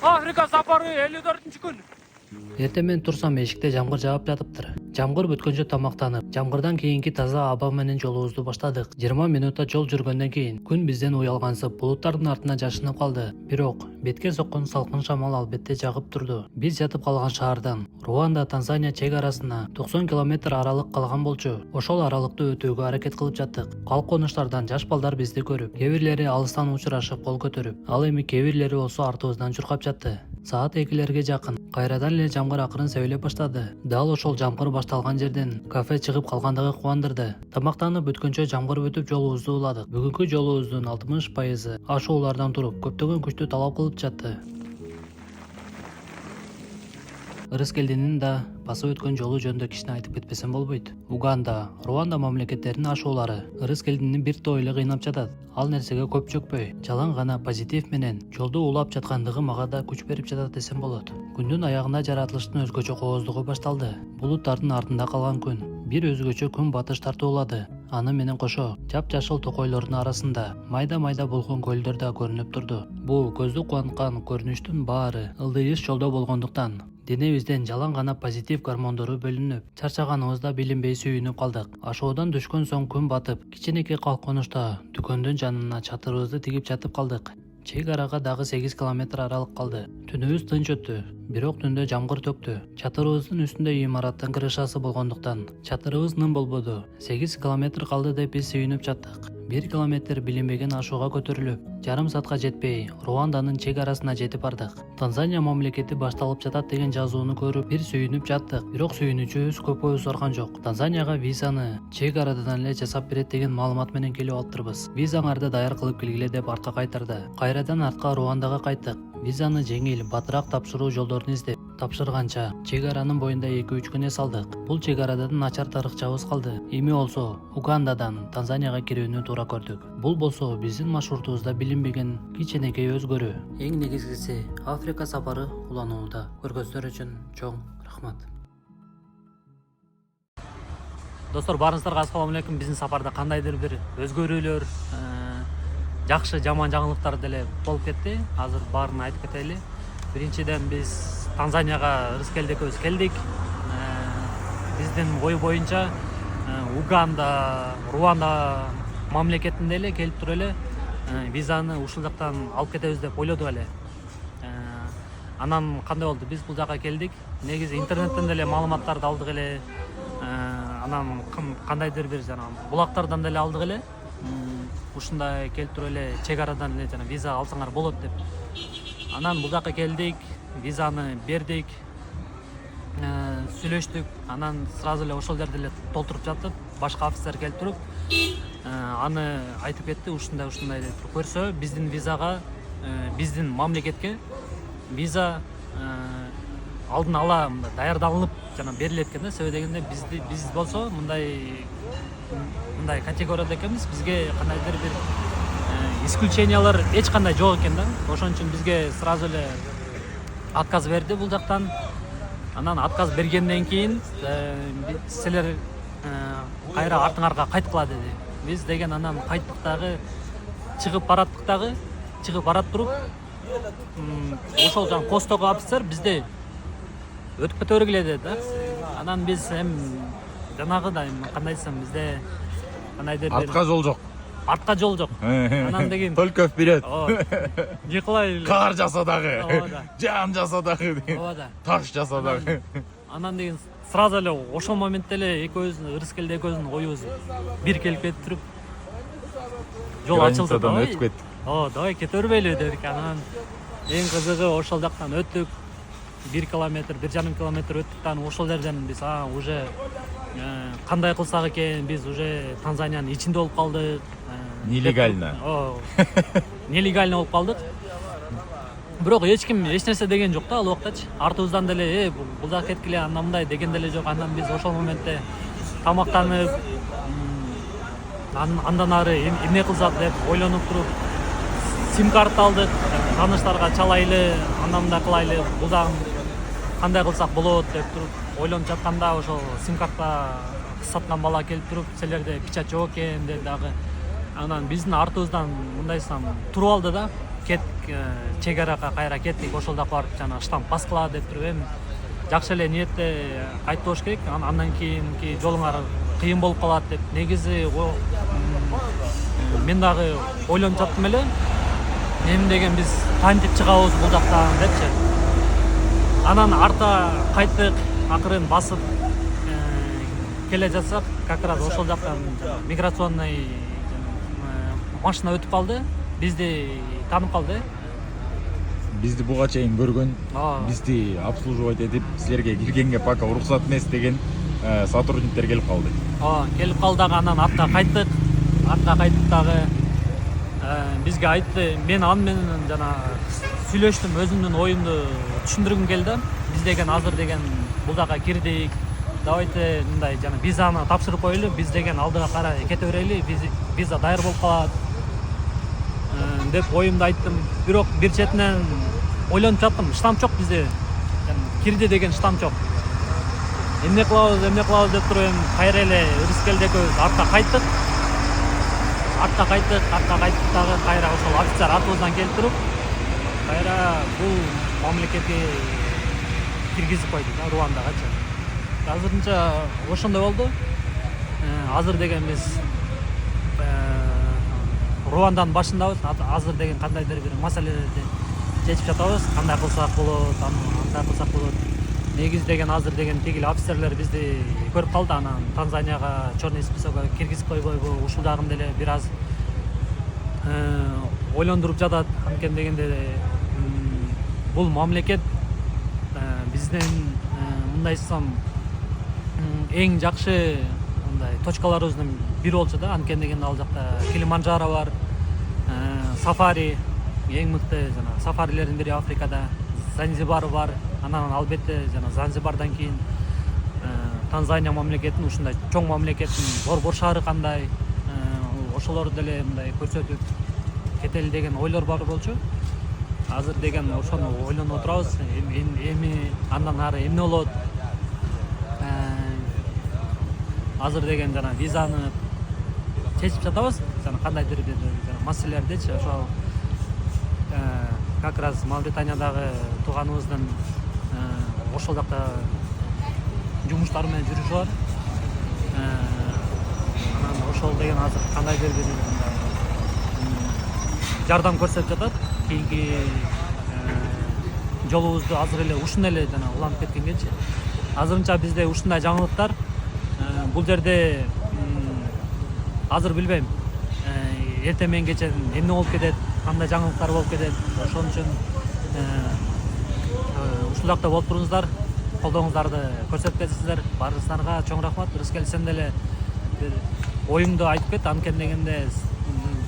Afrika сапары 54-күн. Эртең мен турсам эшикте жамгыр жаап жатыптыр. Жамгыр бүткөнчө тамактанып, жамгырдан кийинки таза аба менен жолубузду баштадык. 20 минутта жол жүргөндөн кийин күн бизден уялгансып, булуттардын артына жашынып калды. Бирок бетке соккон салкын шамал албетте жагып турду. Биз жатып калган шаардан Руанда, Танзания чек арасына 90 километр аралык калган болчу. Ошол аралыкты өтүүгө аракет кылып жаттык. Калк конуштардан жаш балдар бизди көрүп, кээ бирлери алыстан учурашып кол көтөрүп, ал эми кээ бирлери болсо артыбыздан чуркап жатты. Саат 2-лерге жакын кайрадан эле жамгыр акырын себелеп баштады. Дал ошол жамгыр башталган жерден кафе чыгып калгандыгы кубандырды. Тамактанып бүткөнчө жамгыр бүтүп жолубузду уладык. Бүгүнкү жолубуздун 60% ашуулардан туруп, көптөгөн күчтү талап кылып жатты. Ырыскелдинин да басып өткөн жолу жөнүндө кичине айтып кетпесем болбойт. Уганда, Руанда мамлекеттеринин ашуулары Ырыскелдинин бир топ эле кыйнап жатат. Ал нерсеге көп чөкпөй, жалаң гана позитив менен жолду улап жаткандыгы мага да күч берип жатат десем болот. Күндүн аягында жаратылыштын өзгөчө кооздугу башталды. Булуттардын артында калган күн бир өзгөчө күн батыш тартуулады. Аны менен кошо жап-жашыл токойлордун арасында майда-майда болгон көлдөр да көрүнүп турду. Бул көздү кубанткан көрүнүштүн баары ылдыйыш жолдо болгондуктан денебизден жалаң гана позитив гормондору бөлүнүп, чарчаганыбызда билинбей сүйүнүп калдык. Ашоодан түшкөн соң күн батып, кичинекей калк конушта дүкөндүн жанына чатырыбызды тигип жатып калдык. Чек арага дагы 8 километр аралык калды. Түнүбүз тынч өттү. Бирок түндө жамгыр төктү. Чатырыбыздын үстүндө имараттын крышасы болгондуктан чатырыбыз ным болбоду. 8 километр калды деп биз сүйүнүп жаттык. 1 километр билинбеген ашууга көтөрүлүп, жарым саатка жетпей Руанданын чек арасына жетип бардык. Танзания мамлекети башталып жатат деген жазууну көрүп бир сүйүнүп жаттык. Бирок сүйүнүүчүбүз көп ой соргон жок. Танзанияга визаны чек арадан эле жасап берет деген маалымат менен келип алыптырбыз. Визаңарды даяр кылып келгиле деп артка кайтарды. Кайрадан артка Руандага кайттык. Визаны жеңил, батыраак тапшыруу жолдорун издеп тапшырганча чек аранын боюнда 2-3 күн эс алдык. Бул чек арадан начар тарыхчабыз калды. Эми болсо Угандадан Танзанияга кирүүнү туура көрдүк. Бул болсо биздин маршрутубузда билинбеген кичинекей өзгөрүү. Эң негизгиси Африка сапары уланууда. Көргөздөр үчүн чоң рахмат. Достор, баарыңыздарга ассалам алейкум. Биздин сапарда кандайдыр бир өзгөрүүлөр, жакшы жаман жаңылыктар деле болуп кетти. Азыр баарын айтып кетели. Биринчиден биз Танзанияга Ырыскелди экөөбүз келдик. Биздин ой боюнча Уганда, Руанда мамлекетинде эле келип туруп эле визаны ушул жактан алып кетебиз деп ойлодук эле. Анан кандай болду? Биз бул жака келдик. Негизи интернеттен деле маалыматтарды алдык эле. Анан кандайдыр бир жана булактардан деле алдык эле. Ушундай келип туруп эле чек арадан эле жана виза алсаңар болот деп. Анан бул жака келдик, визаны бердик, сүйлөштүк. Анан сразу эле ошол жерде эле толтуруп жатып, башка офицер келип туруп, аны айтып кетти, ушундай деп көрсө, биздин визага, биздин мамлекетке виза алдын ала даярдалынып жана берилет экен да. Себеби дегенде биз болсо мындай категорияда экенбиз, бизге кандайдыр бир исключениялар эч кандай жок экен да. Ошон үчүн бизге сразу эле отказ берди бул жактан. Анан отказ бергенден кийин силер кайра артыңарга кайткыла деди. Биз деген анан кайттык дагы, чыгып барат туруп, ошол жан костогу офицер бизди өтүп кете бергиле деди да. Анан биз жанагыдай кандай десем, бизде кандайдыр артка жол жок. Артка жол жок. Анан деген Только вперед. Не кылай? Кар жаса дагы, жам жаса дагы, таш жаса дагы. Анан деген сразу эле ошол моментте эле экөөбүздүн Ырыскелди экөөбүздүн оюбуз бир келип кетип туруп жол ачылды. Өтүп кеттик. Давай кете бербейли дедик. Анан эң кызыгы ошол жактан өттүк. 1 километр, 1,5 километр өттүк. Анан ошол жерден биз уже кандай кылсак экен, биз уже Танзаниянын ичинде болуп калдык. Нелегально. Нелегально болуп калдык. Бирок эч нерсе деген жок да ал убактачы. Артыбыздан деле бул жака кеткиле, анда мындай деген деле жок. Андан биз ошол моментте тамактанып, андан ары эмне кылсак деп ойлонуп туруп, сим карта алдык, тааныштарга чалайлы, андан мындай кылайлы, бул жагын кандай кылсак болот деп туруп ойлонуп жатканда ошол сим карта саткан бала келип туруп, силерде печать жок экен деп дагы. Анан биздин артыбыздан мындайсам туруп алды да. кеттик чек арага кайра кеттик, ошолдо барып жана штамп баскыла деп туруп эми жакшы эле ниетте айтып болуш керек. Андан кийинки жолуңар кыйын болуп калат деп. Негизи мен дагы ойлонуп жаттым эле. Эми деген биз тантип чыгабыз бул жактан депчи. Анан арта кайттык, акырын басып келе жатсак, как раз ошол жактан миграционный машина өтүп калды. Бизди танып калды. Бизди буга чейин көргөн, бизди обслуживать этип, силерге киргенге пока уруксат эмес деген сотрудниктер келип калды. Келип калды дагы, анан артка кайттык. Дагы бизге айтты. Мен аны менен жана сүйлөштүм, өзүмдүн оюмду түшүндүргүм келди. Биз деген азыр деген бул жака кирдик. Давайте мындай жана визаны тапшырып коелу, биз деген алдыга карай кете берели, виза даяр болуп калат деп оюмду айттым. Бирок бир четинен ойлонуп жаттым, штамп жок бизде. Кирди деген штамп жок. Эмне кылабыз деп туруп кайра эле Рыскелде экөөбүз артка кайттык. Дагы кайра ошол офицер атыбыздан келип туруп, кайра бул мамлекетке киргизип койду да, Руандагачы. Азырынча ошондой болду. Азыр деген биз Руанданын башындабыз. Азыр деген кандайдыр бир маселелерди чечип жатабыз. Кандай кылсак болот, андай кылсак болот. Негизи деген азыр деген тигил офицерлер бизди көрүп калды, анан Танзанияга черный списокко киргизип койбойбу, ушул жагын деле бир аз ойлондуруп жатат. Анткени дегенде бул мамлекет биздин мындай айтсам эң жакшы мындай точкаларыбыздын бири болчу да. Анткени дегенде ал жакта Килиманджаро бар, сафари, эң мыкты жана сафарилердин бири Африкада, Занзибар бар. Анан албетте жана Занзибардан кийин Танзания мамлекетинин, ушундай чоң мамлекеттин борбор шаары кандай, ошолорду деле мындай көрсөтүп кетели деген ойлор бар болчу. Азыр деген ошону ойлонуп отурабыз. Эми андан ары эмне болот? Азыр деген жана визаны чечип жатабыз. Жана кандайдыр бир маселелердичи, ошол как раз Мавританиядагы тууганыбыздын ошол жакта жумуштары менен жүрүшү бар. Анан ошол деген азыр кандайдыр бир жардам көрсөтүп жатат. Кийинки жолубузду азыр эле ушуну эле жана уланып кеткенгечи. Азырынча бизде ушундай жаңылыктар. Бул жерде азыр билбейм. Эртең менен кечен эмне болуп кетет, кандай жаңылыктар болуп кетет. Ошон үчүн ушул жакта болуп туруңуздар, колдооңуздарды көрсөтүп кетсиңиздер. Баарыңыздарга чоң рахмат. Рыскел, сен деле бир оюңду айтып кет. Анткени дегенде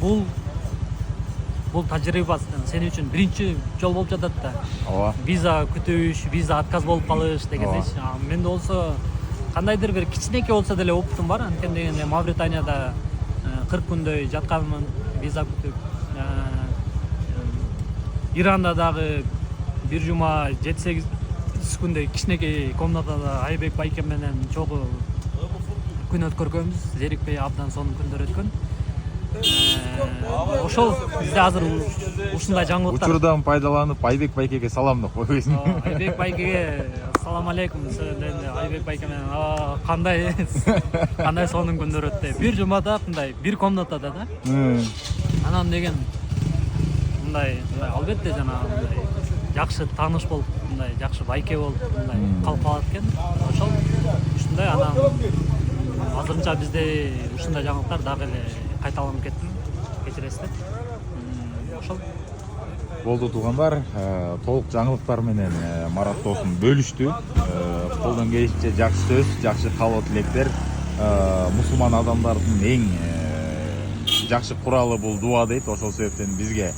бул тажрыйба сен үчүн биринчи жол болуп жатат да. Ооба. Виза күтүш, виза отказ болуп калыш дегендейчи. Менде болсо кандайдыр бир кичинекей болсо деле опытым бар. Анткени дегенде Мавританияда 40 күндөй жатканмын, виза күтүп. Иранда дагы бир жума 7-8 күндөй кичинекей комнатада Айбек байке менен чогуу күн өткөргөнбүз. Зерикпей абдан сонун күндөр өткөн. Ошол бизде азыр ушундай жаңылыктар. Учурдан пайдаланып Айбек байкеге саламдап койбойсуң. Айбек байкеге салам алейкум. Айбек байке менен кандай сонун күндөр өттү. Бир жумада мындай бир комнатада да. Анан деген мындай албетте жана мындай жакшы тааныш болуп, мындай жакшы байке болуп, мындай калып калат экен. Ошол ушундай анан азырынча бизде ушундай жаңылыктар дагы эле кайталанып кетти. Кечиресиздер. Ошол Болду туугандар, толук жаңылыктар менен Марат досум бөлүштү. Колдон келишинче жакшы сөз, жакшы каалоо тилектер. Мусулман адамдардын эң жакшы куралы бул дуа дейт. Ошол себептен бизге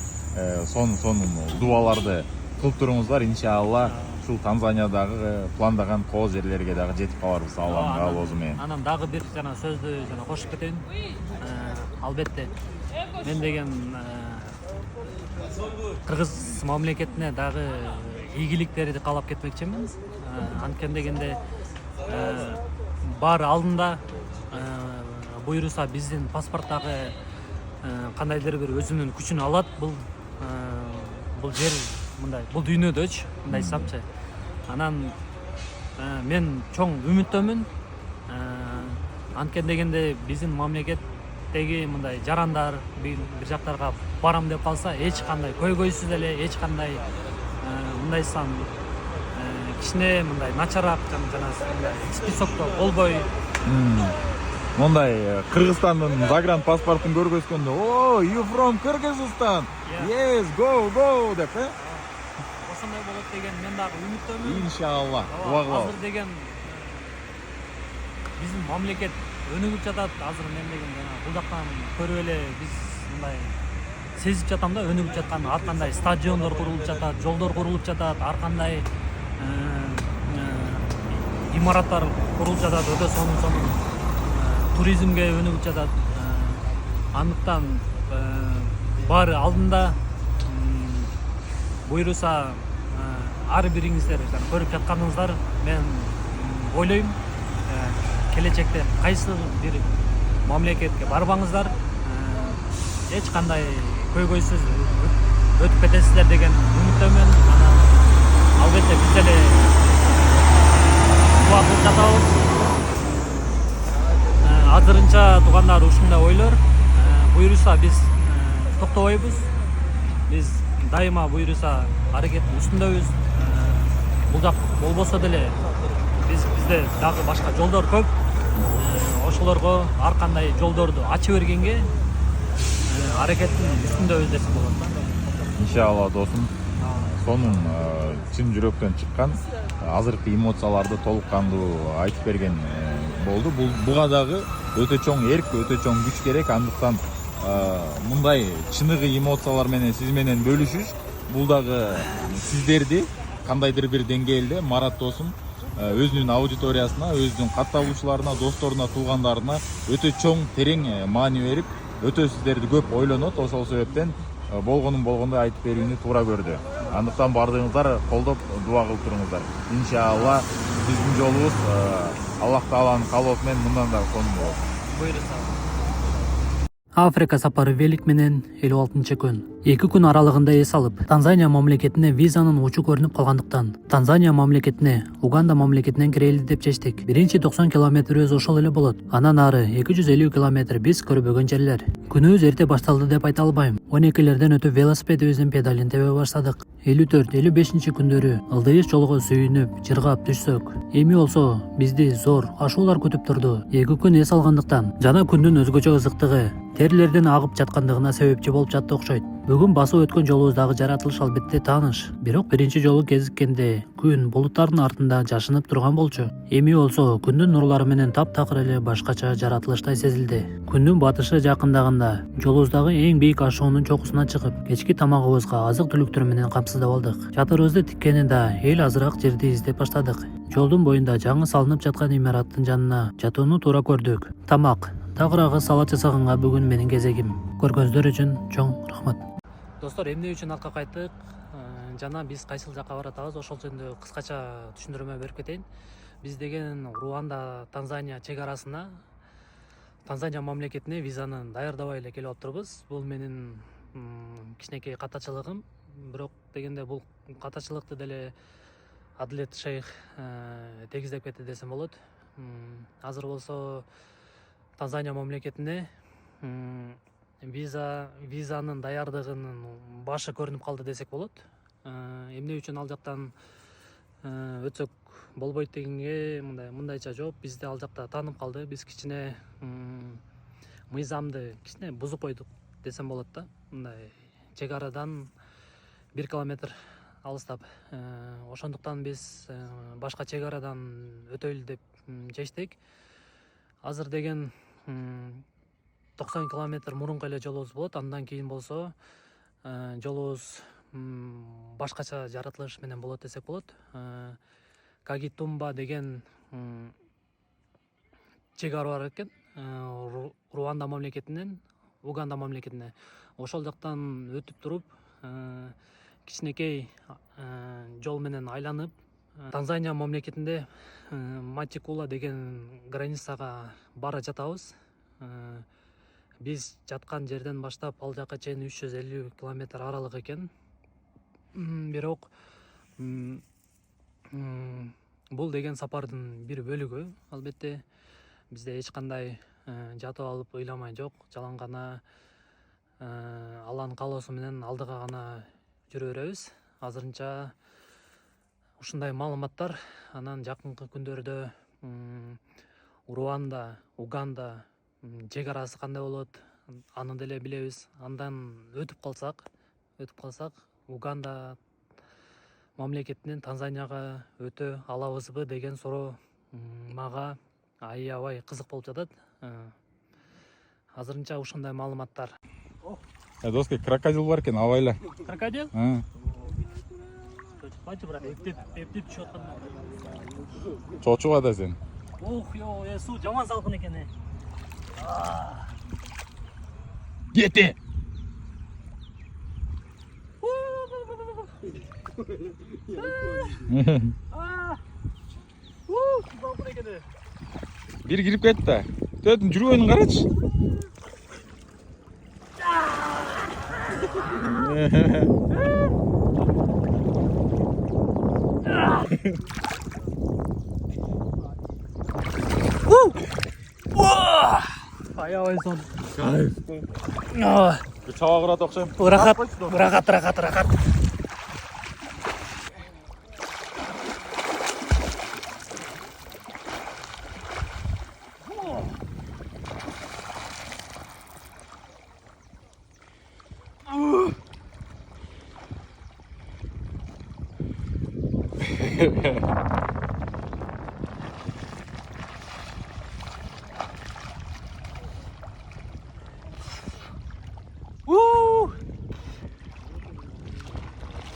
сонун дуаларды кылып туруңуздар. Иншалла ушул Танзаниядагы пландаган коо жерлерге дагы жетип каларбыз Алланын каалоосу менен. Анан дагы бир жана сөздү жана кошуп кетейин. Албетте мен деген Кыргыз мамлекетине дагы ийгиликтерди каалап кетмекчимин. Анткени дегенде бар алдында буйруса биздин паспорттагы кандайдыр бир өзүнүн күчүн алат. Бул бул жер мындай, бул дүйнөдөчү мындай айтсамчы. Анан мен чоң үмүттөмүн. Анткени дегенде биздин мамлекеттеги мындай жарандар бир жактарга барам деп калса, эч кандай көйгөйсүз эле, эч кандай мындай айтсам кичине мындай начараак жана списокто болбой. Мондай Кыргызстандын загран паспортун көргөзгөндө, "О, you from Kyrgyzstan? Yes, go" деп, Ошондой болот деген мен дагы үмүттөмүн. Иншалла. Дуа кылабыз. Азыр деген биздин мамлекет өнүгүп жатат. Азыр мен деген бул жактан көрүп эле биз мындай сезип жатам да, өнүгүп жаткан. Ар кандай стадиондор курулуп жатат, жолдор курулуп жатат, ар кандай имараттар курулуп жатат, өтө сонун туризмге өнүгүп жатат. Андыктан баары алдында буйруса ар бириңиздер көрүп жатканыңыздар, мен ойлойм келечекте кайсы бир мамлекетке барбаңыздар эч кандай көйгөйсүз өтүп кетесиздер деген үмүттөмүн. Анан албетте биз деле дуа кылып жатабыз. Азырынча туугандар ушундай ойлор. Буйруса биз токтобойбуз. Биз дайыма буйруса аракеттин үстүндөбүз. Бул жак болбосо деле бизде дагы башка жолдор көп. Ошолорго ар кандай жолдорду ачып бергенге аракеттин үстүндөбүз десем болот да. Иншалла досум. Сонун чын жүрөктөн чыккан азыркы эмоцияларды толук кандуу айтып берген болду. Буга дагы өтө чоң эрк, өтө чоң күч керек. Андыктан мындай чыныгы эмоциялар менен сиз менен бөлүшүш, бул дагы сиздерди кандайдыр бир деңгээлде Марат досум өзүнүн аудиториясына, өзүнүн катталуучуларына, досторуна, туугандарына өтө чоң терең маани берип, өтө сиздерди көп ойлонот. Ошол себептен болгонун болгондой айтып берүүнү туура көрдү. Андыктан бардыгыңыздар колдоп дуа кылып туруңуздар. Иншалла биздин жолубуз Аллах Тааланын каалоосу менен мындан да сонун болот. Буйруса. Африка сапары Велик менен 56-күн. 2 күн аралыгында эс алып, Танзания мамлекетине визанын учу көрүнүп калгандыктан, Танзания мамлекетине Уганда мамлекетинен кирели деп чечтик. Биринчи 90 километрибиз ошол эле болот. Анан ары 250 километр биз көрбөгөн жерлер. Күнүбүз эрте башталды деп айта албайм. 12лерден өтүп велосипедибиздин педалин тебе баштадык. 54-55 күндөрү ылдыйыш жолго сүйүнүп, жыргап түшсөк, эми болсо бизди зор ашуулар күтүп турду. 2 күн эс алгандыктан жана күндүн өзгөчө ызыктыгы терлерден агып жаткандыгына себепчи болуп жатты окшойт. Бүгүн басып өткөн жолубуздагы жаратылыш албетте тааныш. Бирок биринчи жолу кезиккенде күн булуттардын артында жашынып турган болчу. Эми болсо күндүн нурлары менен таптакыр эле башкача жаратылыштай сезилди. Күндүн батышы жакындаганда жолубуздагы эң бийик ашуунун чокусуна чыгып, кечки тамагыбызга азык-түлүктөр менен камсыздап алдык. Чатырыбызды тиккенинде эл азыраак жерди издеп баштадык. Жолдун боюнда жаңы салынып жаткан имараттын жанына жатууну туура көрдүк. Тамак, тагыраагы салат жасаганга бүгүн менин кезегим. Көргөнүздөр үчүн чоң рахмат. Достор, эмне үчүн артка кайттык жана биз кайсыл жакка баратабыз, ошол жөнүндө кыскача түшүндүрмө берип кетейин. Биз деген Руанда, Танзания чек арасына, Танзания мамлекетине визаны даярдабай эле келип атырбыз. Бул менин кичинекей катачылыгым. Бирок дегенде бул катачылыкты деле Адилет Шейх тегиздеп кетти десем болот. Азыр болсо Танзания мамлекетине визанын даярдыгынын башы көрүнүп калды десек болот. Эмне үчүн ал жактан өтсөк болбойт дегенге мындайча жооп, бизди ал жакта таанып калды. Биз кичине мыйзамды кичине бузуп койдук десем болот да. Мындай чек арадан 1 километр алыстап. Ошондуктан биз башка чек арадан өтөлү деп чечтик. Азыр деген 90 километр мурунку эле жолубуз болот. Андан кийин болсо жолубуз башкача жаратылыш менен болот десек болот. Кагитумба деген чек ара бар экен. Руанда мамлекетинен Уганда мамлекетине. Ошол жактан өтүп туруп, кичинекей жол менен айланып, Танзания мамлекетинде Матикула деген границага бара жатабыз. Биз жаткан жерден баштап ал жака чейин 350 километр аралык экен. бирок бул деген сапардын бир бөлүгү. Албетте бизде эч кандай жатып алып ыйламай жок, жалаң гана Алланын каалоосу менен алдыга гана жүрө беребиз. Азырынча ушундай маалыматтар. Анан жакынкы күндөрдө Руанда, Уганда чек арасы кандай болот, аны деле билебиз. Андан өтүп калсак, Уганда мамлекетинен Танзанияга өтө алабызбы деген суроо мага аябай кызык болуп жатат. Азырынча ушундай маалыматтар. Доска, крокодил бар экен, абайла. Крокодил? Чыкпайчы, бирок эптеп түшүп атканда. Чочуба да сен. Ох, суу жаман салкын экен. Кете. Салкын экен. Бир кирип кетти. Төтүн жүргөнүн карачы. Аябай сон. Кайф. Чаба курат окшойм. Рахат.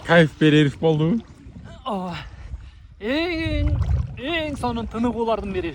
Кайф берерif болду. Эң сонун тыныгуулардын бири.